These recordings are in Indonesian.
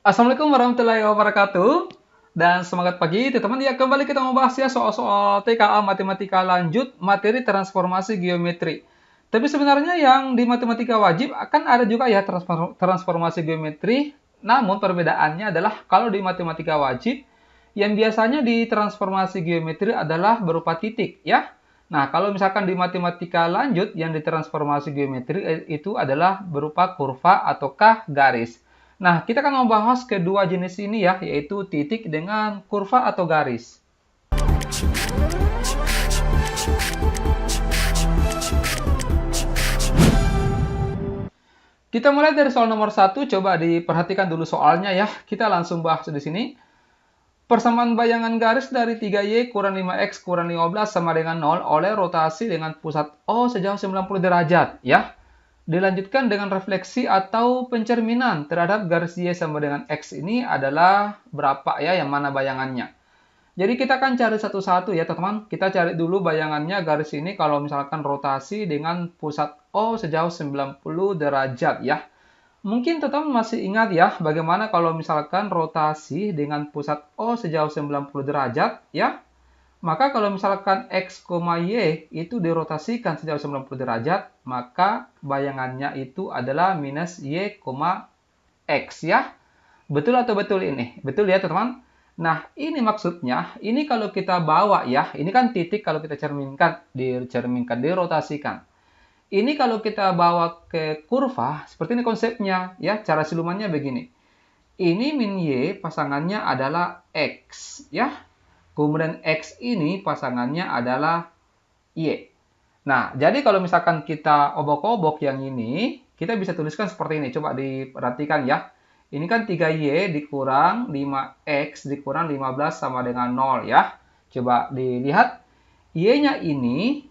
Assalamualaikum warahmatullahi wabarakatuh. Dan semangat pagi, teman-teman. Ya, kembali kita membahas ya soal-soal TKA Matematika lanjut materi transformasi geometri. Tapi sebenarnya yang di matematika wajib akan ada juga ya transformasi geometri. Namun perbedaannya adalah kalau di matematika wajib, yang biasanya di transformasi geometri adalah berupa titik ya. Nah, kalau misalkan di matematika lanjut yang ditransformasi geometri itu adalah berupa kurva ataukah garis. Nah, kita akan membahas kedua jenis ini ya, yaitu titik dengan kurva atau garis. Kita mulai dari soal nomor 1, coba diperhatikan dulu soalnya ya. Kita langsung bahas di sini. Persamaan bayangan garis dari 3Y kurang 5X kurang 15 sama dengan 0 oleh rotasi dengan pusat O sejauh 90 derajat ya. Dilanjutkan dengan refleksi atau pencerminan terhadap garis Y sama dengan X ini adalah berapa ya, yang mana bayangannya. Jadi kita akan cari satu-satu ya teman-teman. Kita cari dulu bayangannya garis ini kalau misalkan rotasi dengan pusat O sejauh 90 derajat ya. Mungkin teman-teman masih ingat ya bagaimana kalau misalkan rotasi dengan pusat O sejauh 90 derajat ya. Maka kalau misalkan X, Y itu dirotasikan sejauh 90 derajat, maka bayangannya itu adalah minus Y, X ya. Betul atau betul ini? Betul ya teman-teman? Nah, ini maksudnya, ini kalau kita bawa ya, ini kan titik kalau kita cerminkan, dirotasikan. Ini kalau kita bawa ke kurva, seperti ini konsepnya ya, cara silumannya begini. Ini min Y pasangannya adalah X ya. Kemudian X ini pasangannya adalah Y. Nah, jadi kalau misalkan kita obok-obok yang ini, kita bisa tuliskan seperti ini. Coba diperhatikan ya. Ini kan 3Y dikurang 5X dikurang 15 sama dengan 0 ya. Coba dilihat. Y-nya ini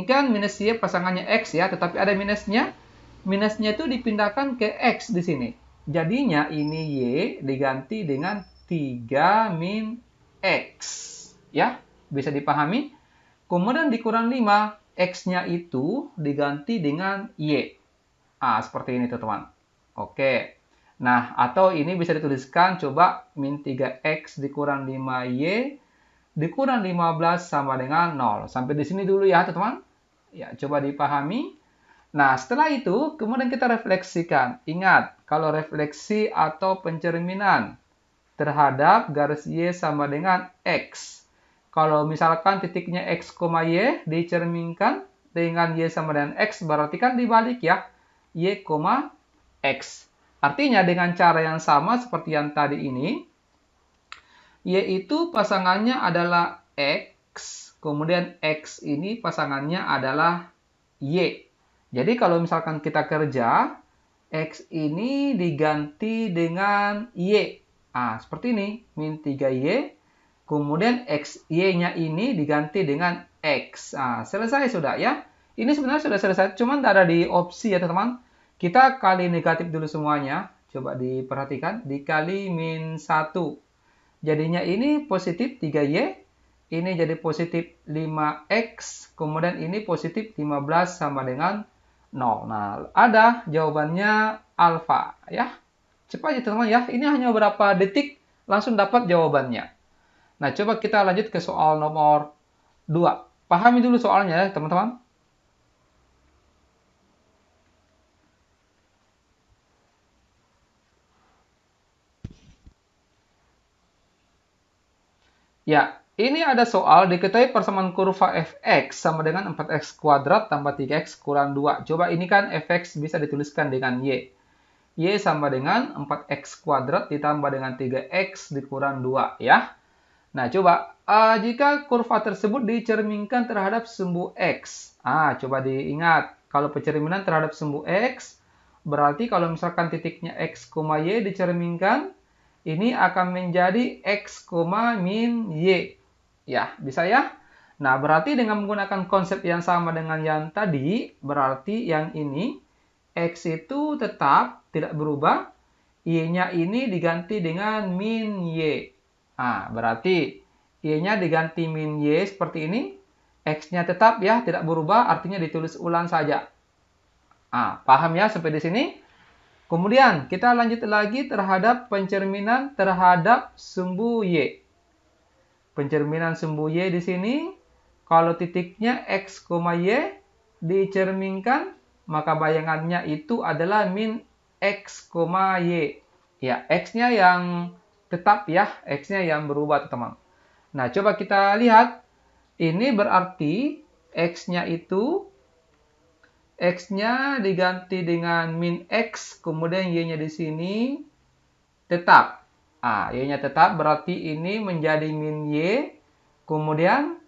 kan minus Y pasangannya X ya, tetapi ada minusnya. Minusnya itu dipindahkan ke X di sini. Jadinya ini Y diganti dengan 3 min X. Ya, bisa dipahami? Kemudian dikurang 5, X-nya itu diganti dengan Y. Seperti ini teman-teman. Oke. Nah, atau ini bisa dituliskan, coba min 3X dikurang 5Y dikurang 15 sama dengan 0. Sampai di sini dulu ya teman-teman. Ya, coba dipahami. Nah, setelah itu, kemudian kita refleksikan. Ingat, kalau refleksi atau pencerminan terhadap garis Y sama dengan X. Kalau misalkan titiknya X, Y dicerminkan dengan Y sama dengan X, berarti kan dibalik ya. Y, X. Artinya dengan cara yang sama seperti yang tadi ini, yaitu pasangannya adalah X, kemudian X ini pasangannya adalah Y. Jadi kalau misalkan kita kerja, X ini diganti dengan Y. Seperti ini, min 3Y, kemudian Y-nya ini diganti dengan X. Selesai sudah ya. Ini sebenarnya sudah selesai, cuman tidak ada di opsi ya teman-teman. Kita kali negatif dulu semuanya. Coba diperhatikan, dikali min 1. Jadinya ini positif 3Y, ini jadi positif 5X, kemudian ini positif 15 sama dengan 0. Nah, ada jawabannya alfa ya. Cepat aja teman-teman ya, ini hanya beberapa detik langsung dapat jawabannya. Nah, coba kita lanjut ke soal nomor 2. Pahami dulu soalnya ya teman-teman. Ya, ini ada soal diketahui persamaan kurva fx sama dengan 4x kuadrat tambah 3x kurang 2. Coba ini kan fx bisa dituliskan dengan y. Y sama dengan 4x kuadrat ditambah dengan 3x dikurang 2 ya. Nah, coba jika kurva tersebut dicerminkan terhadap sumbu x. Coba diingat, kalau pencerminan terhadap sumbu x, berarti kalau misalkan titiknya x, y dicerminkan, ini akan menjadi x, min y. Ya, bisa ya? Nah, berarti dengan menggunakan konsep yang sama dengan yang tadi, berarti yang ini, x itu tetap tidak berubah, y-nya ini diganti dengan min y. Berarti y-nya diganti min y seperti ini, x-nya tetap ya, tidak berubah, artinya ditulis ulang saja. Paham ya sampai di sini? Kemudian kita lanjut lagi terhadap pencerminan terhadap sumbu Y. Pencerminan sumbu Y di sini, kalau titiknya X, Y dicerminkan, maka bayangannya itu adalah min X, Y. Ya, X-nya yang tetap ya, X-nya yang berubah teman. Nah, coba kita lihat. Ini berarti X-nya itu X-nya diganti dengan min X, kemudian Y-nya di sini tetap. Y-nya tetap berarti ini menjadi min Y, kemudian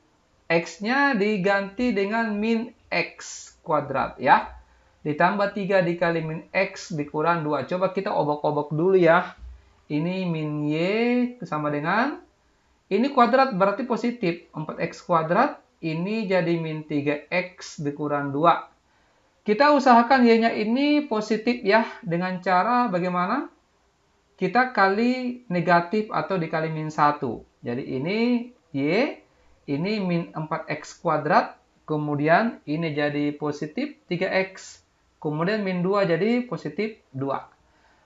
X-nya diganti dengan min X kuadrat ya. Ditambah 3 dikali min X dikurang 2. Coba kita obok-obok dulu ya. Ini min Y sama dengan, ini kuadrat berarti positif. 4X kuadrat, ini jadi min 3X dikurang 2. Kita usahakan Y-nya ini positif ya, dengan cara bagaimana? Kita kali negatif atau dikali min 1. Jadi ini Y, ini min 4X kuadrat, kemudian ini jadi positif 3X, kemudian min 2 jadi positif 2.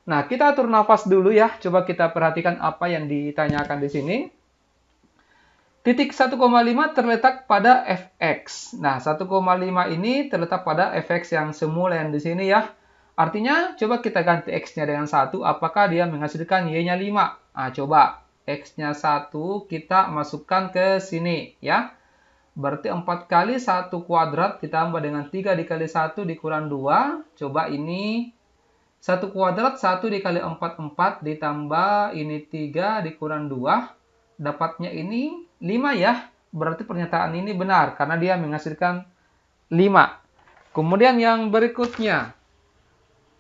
Nah, kita atur nafas dulu ya, coba kita perhatikan apa yang ditanyakan di sini. Titik 1,5 terletak pada fx. Nah, 1,5 ini terletak pada fx yang semula yang di sini ya. Artinya, coba kita ganti x-nya dengan 1. Apakah dia menghasilkan y-nya 5? Nah, coba. X-nya 1 kita masukkan ke sini ya. Berarti 4 kali 1 kuadrat ditambah dengan 3 dikali 1 dikurang 2. Coba ini 1 kuadrat 1 dikali 4, 4 ditambah ini 3 dikurang 2. Dapatnya ini 5 ya. Berarti pernyataan ini benar karena dia menghasilkan 5. Kemudian yang berikutnya.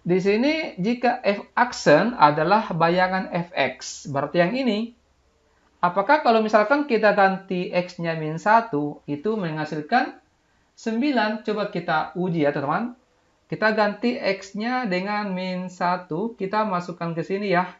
Di sini jika f aksen adalah bayangan fx, berarti yang ini. Apakah kalau misalkan kita ganti x-nya min 1, itu menghasilkan 9? Coba kita uji ya teman-teman. Kita ganti x-nya dengan min 1, kita masukkan ke sini ya.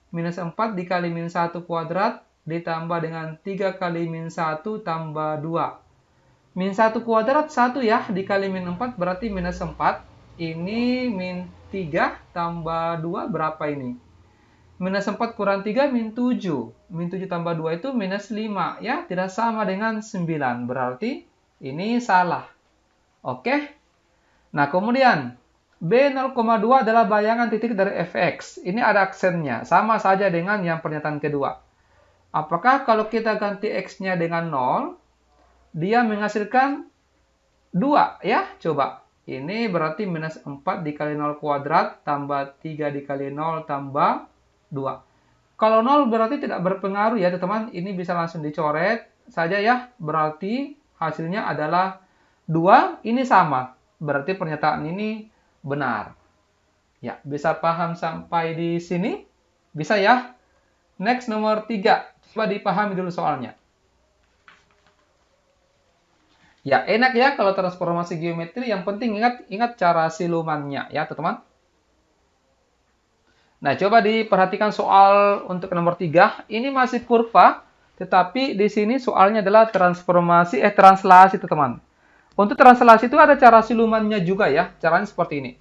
Minus 4 dikali min 1 kuadrat, ditambah dengan 3 kali min 1 tambah 2. Min 1 kuadrat 1 ya, dikali min 4 berarti minus 4. Ini min 3 tambah 2 berapa ini? Minus 4 kurang 3 min 7. Min 7 tambah 2 itu minus 5 ya, tidak sama dengan 9. Berarti ini salah. Oke. Nah, kemudian B 0,2 adalah bayangan titik dari fx. Ini ada aksennya, sama saja dengan yang pernyataan kedua. Apakah kalau kita ganti x-nya dengan 0, dia menghasilkan 2 ya? Coba. Ini berarti minus 4 dikali 0 kuadrat tambah 3 dikali 0 tambah 2. Kalau 0 berarti tidak berpengaruh ya teman-teman. Ini bisa langsung dicoret saja ya. Berarti hasilnya adalah 2. Ini sama. Berarti pernyataan ini benar. Ya, bisa paham sampai di sini? Bisa ya? Next nomor 3. Coba dipahami dulu soalnya. Ya, enak ya kalau transformasi geometri. Yang penting ingat cara silumannya ya, teman-teman. Nah, coba diperhatikan soal untuk nomor 3. Ini masih kurva, tetapi di sini soalnya adalah translasi, teman-teman. Untuk translasi itu ada cara silumannya juga ya. Caranya seperti ini.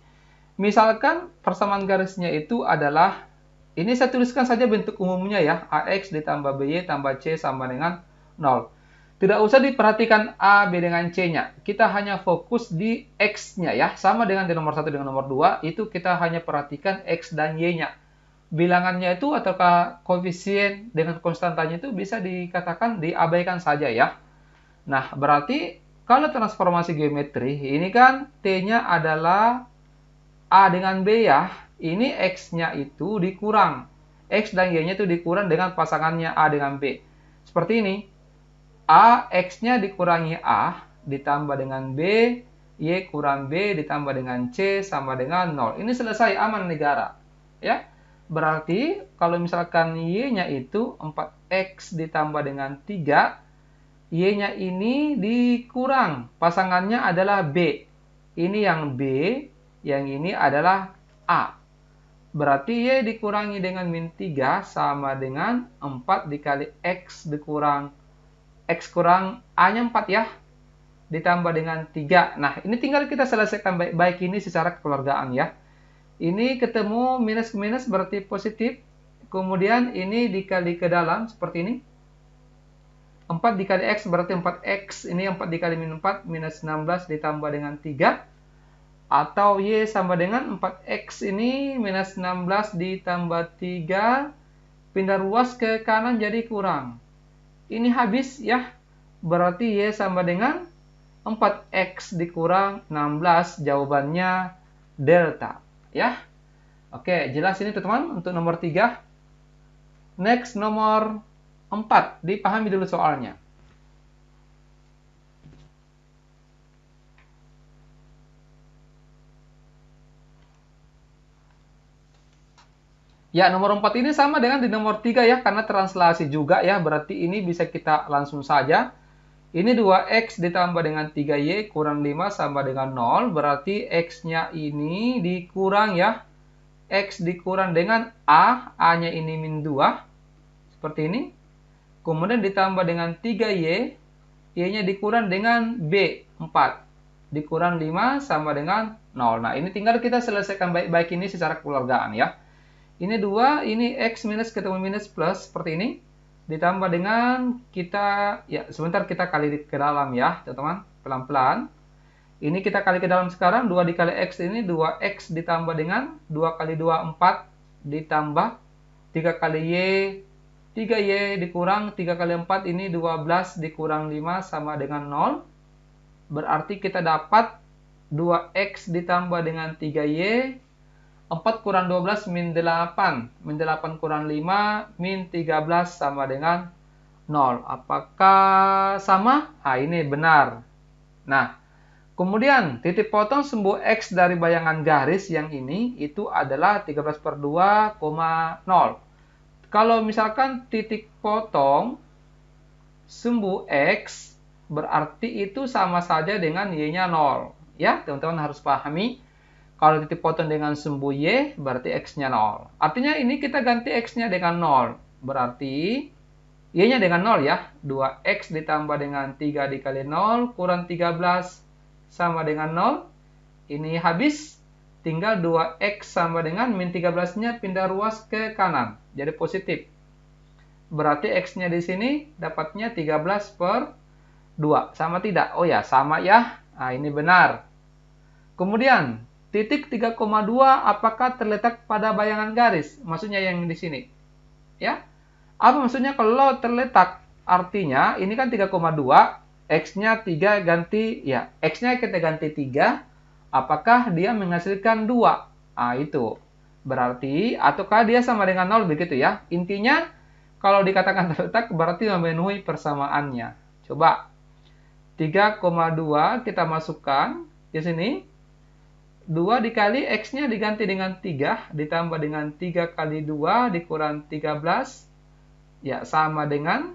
Misalkan persamaan garisnya itu adalah, ini saya tuliskan saja bentuk umumnya ya. AX ditambah BY tambah C sama dengan 0. Tidak usah diperhatikan A, B dengan C-nya. Kita hanya fokus di X-nya ya. Sama dengan di nomor 1 dengan nomor 2. Itu kita hanya perhatikan X dan Y-nya. Bilangannya itu ataukah koefisien dengan konstantanya itu bisa dikatakan diabaikan saja ya. Nah, berarti kalau transformasi geometri, ini kan T-nya adalah A dengan B ya, ini X-nya itu dikurang. X dan Y-nya itu dikurang dengan pasangannya A dengan B. Seperti ini. A, X-nya dikurangi A, ditambah dengan B, Y kurang B, ditambah dengan C, sama dengan 0. Ini selesai, aman negara. Ya. Berarti, kalau misalkan Y-nya itu 4X ditambah dengan 3, Y-nya ini dikurang. Pasangannya adalah B. Ini yang B, yang ini adalah A. Berarti Y dikurangi dengan min 3 sama dengan 4 dikali X dikurang X kurang A-nya 4 ya. Ditambah dengan 3. Nah, ini tinggal kita selesaikan baik-baik ini secara kekeluargaan ya. Ini ketemu minus ke minus berarti positif. Kemudian ini dikali ke dalam seperti ini. 4 dikali X berarti 4X. Ini 4 dikali min 4 minus 16 ditambah dengan 3. Atau Y sama dengan 4X ini minus 16 ditambah 3. Pindah ruas ke kanan jadi kurang. Ini habis ya. Berarti Y sama dengan 4X dikurang 16. Jawabannya delta. Ya. Oke, jelas ini teman-teman untuk nomor 3. Next, nomor 4. Dipahami dulu soalnya. Ya, nomor 4 ini sama dengan di nomor 3 ya, karena translasi juga ya, berarti ini bisa kita langsung saja. Ini 2X ditambah dengan 3Y kurang 5 sama dengan 0, berarti X-nya ini dikurang ya. X dikurang dengan A, A-nya ini min 2, seperti ini. Kemudian ditambah dengan 3Y, Y-nya dikurang dengan B, 4. Dikurang 5 sama dengan 0. Nah, ini tinggal kita selesaikan baik-baik ini secara kekeluargaan ya. Ini 2, ini X minus ketemu minus plus, seperti ini. Ditambah dengan kita, ya sebentar kita kali ke dalam ya, teman-teman. Pelan-pelan. Ini kita kali ke dalam sekarang, 2 dikali X ini, 2X ditambah dengan 2 kali 2, 4. Ditambah 3 kali Y, 3Y dikurang 3 kali 4 ini 12 dikurang 5 sama dengan 0. Berarti kita dapat 2X ditambah dengan 3Y. 4 kurang 12 min 8. Min 8 kurang 5 min 13 sama dengan 0. Apakah sama? Ah, ini benar. Nah, kemudian titik potong sumbu X dari bayangan garis yang ini itu adalah 13/2,0. Kalau misalkan titik potong sumbu X berarti itu sama saja dengan Y-nya 0. Ya, teman-teman harus pahami. Kalau titik potong dengan sumbu Y, berarti X-nya 0. Artinya ini kita ganti X-nya dengan 0. Berarti Y-nya dengan 0 ya. 2X ditambah dengan 3 dikali 0, kurang 13 sama dengan 0. Ini habis. Tinggal 2X sama dengan min 13-nya pindah ruas ke kanan. Jadi positif. Berarti X-nya di sini dapatnya 13/2. Sama tidak? Oh ya, sama ya. Nah, ini benar. Kemudian, titik 3,2 apakah terletak pada bayangan garis? Maksudnya yang di sini. Ya. Apa maksudnya kalau terletak? Artinya ini kan 3,2, X-nya 3 ganti, ya X-nya kita ganti 3, apakah dia menghasilkan 2? Ah, itu. Berarti, ataukah dia sama dengan 0 begitu ya. Intinya, kalau dikatakan terletak berarti memenuhi persamaannya. Coba, 3,2 kita masukkan di sini. 2 dikali X-nya diganti dengan 3, ditambah dengan 3 kali 2 dikurang 13. Ya, sama dengan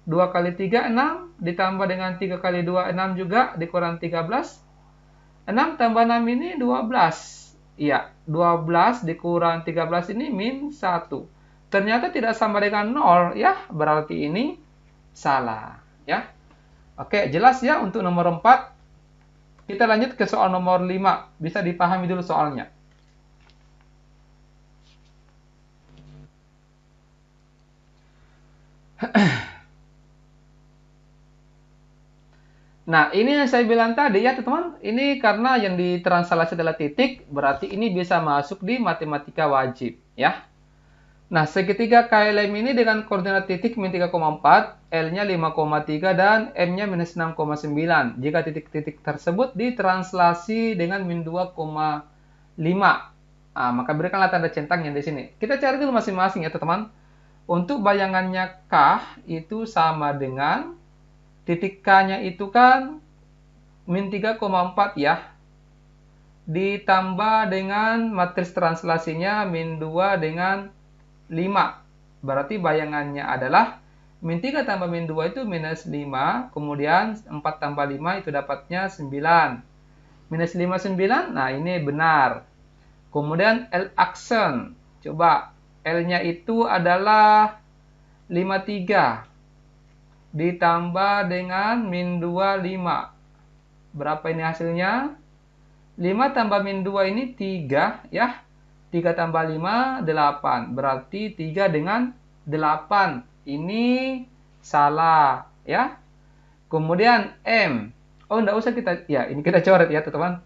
2 kali 3, 6. Ditambah dengan 3 kali 2, 6 juga dikurang 13. 6 tambah 6 ini 12. Iya, 12 dikurang 13 ini min 1. Ternyata tidak sama dengan 0 ya, berarti ini salah ya. Oke, jelas ya untuk nomor 4. Kita lanjut ke soal nomor 5. Bisa dipahami dulu soalnya. Nah, ini yang saya bilang tadi ya, teman-teman. Ini karena yang ditranslasi adalah titik, berarti ini bisa masuk di matematika wajib, ya. Nah, segitiga KLM ini dengan koordinat titik min 3,4, L-nya 5,3, dan M-nya minus 6,9. Jika titik-titik tersebut ditranslasi dengan min 2,5. Nah, maka berikanlah tanda centang yang di sini. Kita cari dulu masing-masing ya, teman-teman. Untuk bayangannya K itu sama dengan titik K-nya itu kan min 3,4 ya. Ditambah dengan matris translasinya min 2 dengan 5. Berarti bayangannya adalah min 3 tambah min 2 itu minus 5. Kemudian 4 tambah 5 itu dapatnya 9. Minus 5, 9. Nah, ini benar. Kemudian L aksen. Coba L-nya itu adalah 53. Ditambah dengan min 2, 5. Berapa ini hasilnya? 5 tambah min 2 ini 3 ya. 3 tambah 5, 8. Berarti 3 dengan 8. Ini salah, ya. Kemudian M. Oh, enggak usah kita, ya, ini kita coret ya, teman-teman.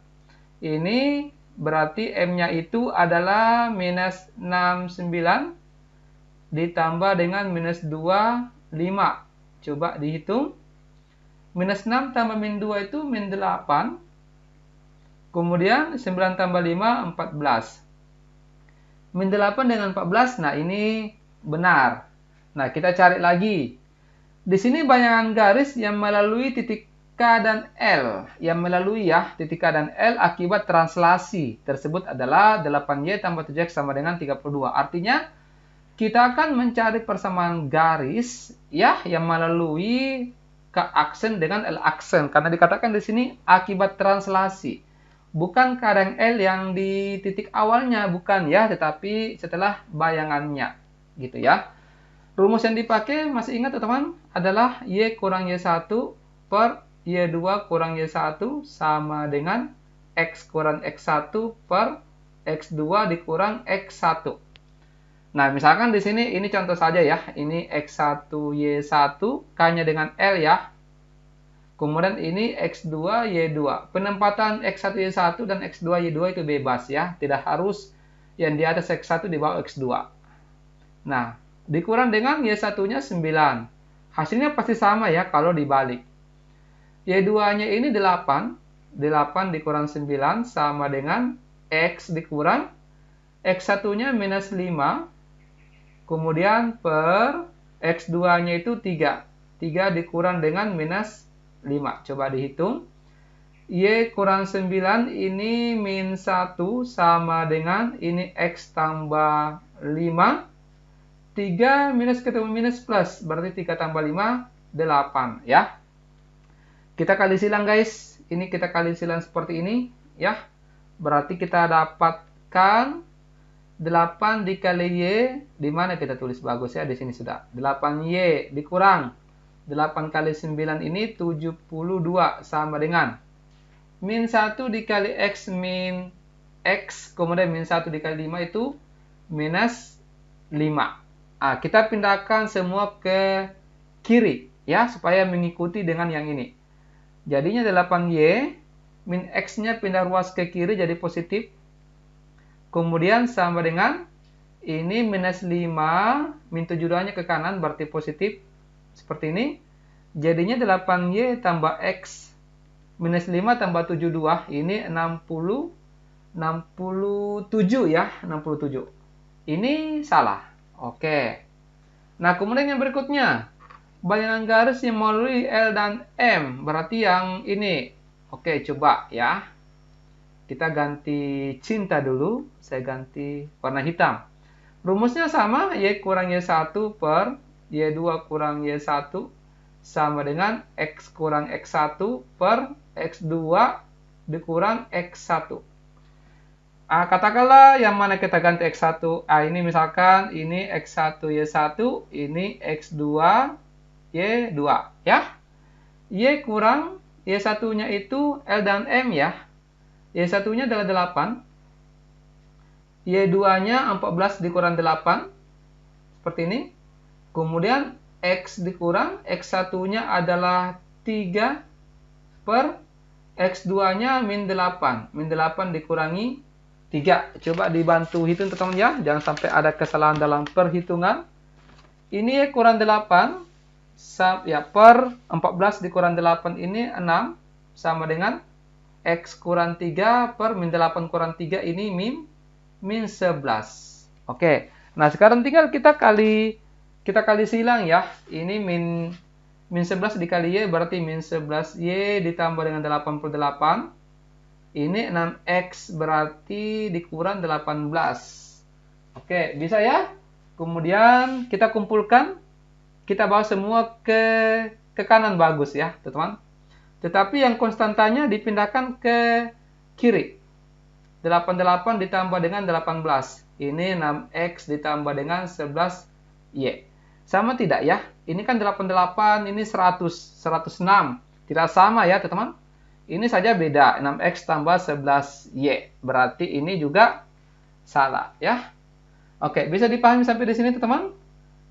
Ini berarti M-nya itu adalah minus 69 ditambah dengan minus 2, 5. Coba dihitung. Minus 6 tambah min 2 itu min 8. Kemudian 9 tambah 5, 14. Min 8 dengan 14, nah ini benar. Nah, kita cari lagi. Di sini bayangan garis yang melalui titik K dan L. Yang melalui ya, titik K dan L akibat translasi tersebut adalah 8Y tambah 7X sama dengan 32. Artinya, kita akan mencari persamaan garis ya yang melalui K aksen dengan L aksen. Karena dikatakan di sini akibat translasi. Bukan K dan L yang di titik awalnya, bukan ya, tetapi setelah bayangannya. Gitu ya. Rumus yang dipakai, masih ingat teman-teman, adalah Y kurang Y1 per Y2 kurang Y1 sama dengan X kurang X1 per X2 dikurang X1. Nah, misalkan di sini, ini contoh saja ya, ini X1 Y1, K-nya dengan L ya. Kemudian ini X2 Y2. Penempatan X1 Y1 dan X2 Y2 itu bebas ya, tidak harus yang di atas X1 di bawah X2. Nah, dikurang dengan Y1-nya 9. Hasilnya pasti sama ya kalau dibalik. Y2-nya ini 8. 8 dikurang 9 sama dengan X dikurang X1-nya minus 5. Kemudian per X2-nya itu 3. 3 dikurang dengan minus 5. Coba dihitung. Y kurang 9 ini min 1 sama dengan ini X tambah 5. 3 minus ketemu minus plus, berarti 3 tambah 5, 8 ya. Kita kali silang guys, ini kita kali silang seperti ini ya. Berarti kita dapatkan 8 dikali Y, di mana kita tulis bagus ya, di sini sudah. 8Y dikurang 8 kali 9 ini 72 sama dengan min 1 dikali X min X, kemudian min 1 dikali 5 itu minus 5. Nah, kita pindahkan semua ke kiri ya supaya mengikuti dengan yang ini. Jadinya 8Y min X-nya pindah ruas ke kiri jadi positif. Kemudian sama dengan ini minus 5 min 72-nya ke kanan berarti positif. Seperti ini. Jadinya 8Y tambah X minus 5 tambah 72 ini 67 ya, 67. Ini salah. Oke. Nah, kemudian yang berikutnya. Bayangan garis yang melalui L dan M. Berarti yang ini. Oke, coba ya. Kita ganti cinta dulu. Saya ganti warna hitam. Rumusnya sama. Y kurang Y1 per Y2 kurang Y1 sama dengan X kurang X1 per X2 dikurang X1. Katakanlah yang mana kita ganti X1. Ini misalkan ini X1 Y1, ini X2 Y2 ya. Y kurang Y1-nya itu L dan M ya. Y1-nya adalah 8. Y2-nya 14 dikurang 8. Seperti ini. Kemudian X dikurang X1-nya adalah 3 per X2-nya min 8. Min 8 dikurangi 3. Coba dibantu hitung teman-teman ya. Jangan sampai ada kesalahan dalam perhitungan. Ini kurang 8. Ya, per 14 dikurang 8 ini 6. Sama dengan X kurang 3 per min 8 kurang 3 ini min 11. Oke. Nah, sekarang tinggal kita kali silang ya. Ini min 11 dikali Y berarti min 11Y ditambah dengan 88. Ini 6X berarti dikurang 18. Oke, bisa ya? Kemudian kita kumpulkan. Kita bawa semua ke kanan bagus ya, teman-teman. Tetapi yang konstantanya dipindahkan ke kiri. 88 ditambah dengan 18. Ini 6X ditambah dengan 11Y. Sama tidak ya? Ini kan 88, ini 106. Tidak sama ya, teman-teman. Ini saja beda, 6X tambah 11Y. Berarti ini juga salah ya. Oke, bisa dipahami sampai di sini teman-teman?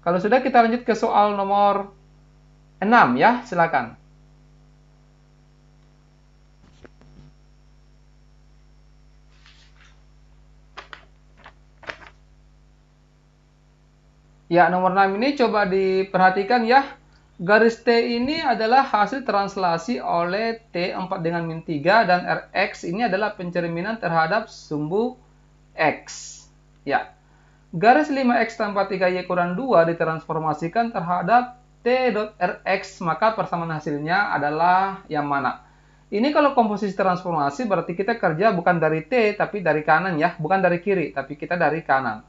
Kalau sudah, kita lanjut ke soal nomor 6 ya, silakan. Ya, nomor 6 ini coba diperhatikan ya. Garis T ini adalah hasil translasi oleh T4 dengan min 3 dan Rx ini adalah pencerminan terhadap sumbu X. Ya. Garis 5X tambah 3Y kurang 2 ditransformasikan terhadap T.Rx, maka persamaan hasilnya adalah yang mana? Ini kalau komposisi transformasi berarti kita kerja bukan dari T, tapi dari kanan ya. Bukan dari kiri, tapi kita dari kanan.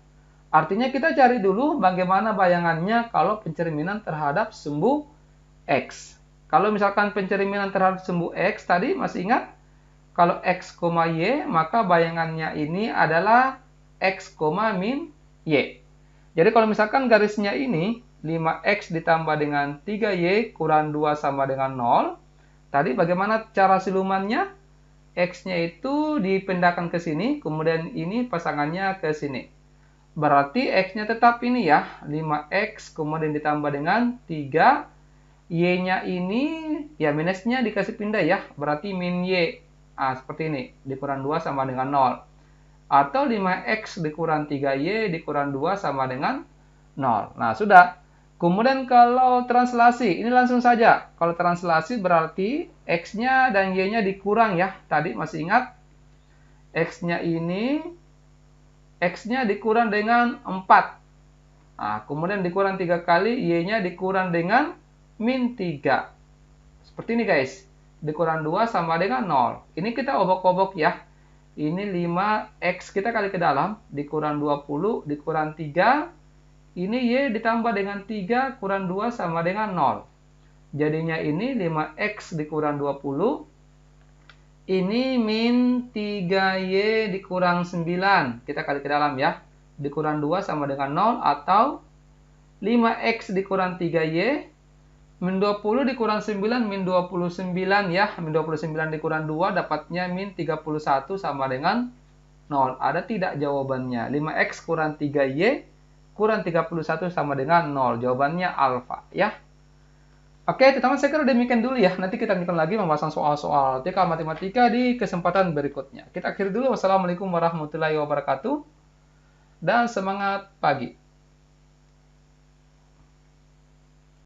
Artinya kita cari dulu bagaimana bayangannya kalau pencerminan terhadap sumbu X. Kalau misalkan pencerminan terhadap sumbu X tadi masih ingat? Kalau X, Y, maka bayangannya ini adalah X, min Y. Jadi kalau misalkan garisnya ini 5X ditambah dengan 3Y kurang 2 sama dengan 0. Tadi bagaimana cara silumannya? X-nya itu dipindahkan ke sini, kemudian ini pasangannya ke sini. Berarti X-nya tetap ini ya, 5X kemudian ditambah dengan 3. Y-nya ini, ya minusnya dikasih pindah ya, berarti min Y. Seperti ini, dikurang 2 sama dengan 0. Atau 5X dikurang 3Y dikurang 2 sama dengan 0. Nah, sudah. Kemudian kalau translasi, ini langsung saja. Kalau translasi berarti X-nya dan Y-nya dikurang ya. Tadi masih ingat? X-nya ini X-nya dikurang dengan 4. Kemudian dikurang 3 kali, Y-nya dikurang dengan min 3. Seperti ini guys. Dikurang 2 sama dengan 0. Ini kita obok-obok ya. Ini 5X kita kali ke dalam. Dikurang 20, dikurang 3. Ini Y ditambah dengan 3, kurang 2 sama dengan 0. Jadinya ini 5X dikurang 20. Ini min 3Y dikurang 9. Kita kali ke dalam ya. Dikurang 2 sama dengan 0. Atau 5X dikurang 3Y. Min 20 dikurang 9. Min 29 ya. Min 29 dikurang 2. Dapatnya min 31 sama dengan 0. Ada tidak jawabannya? 5X kurang 3Y kurang 31 sama dengan 0. Jawabannya alfa ya. Oke, teman-teman, saya kira demikian dulu ya. Nanti kita lanjutkan lagi pembahasan soal-soal TK Matematika di kesempatan berikutnya. Kita akhiri dulu. Wassalamualaikum warahmatullahi wabarakatuh. Dan semangat pagi.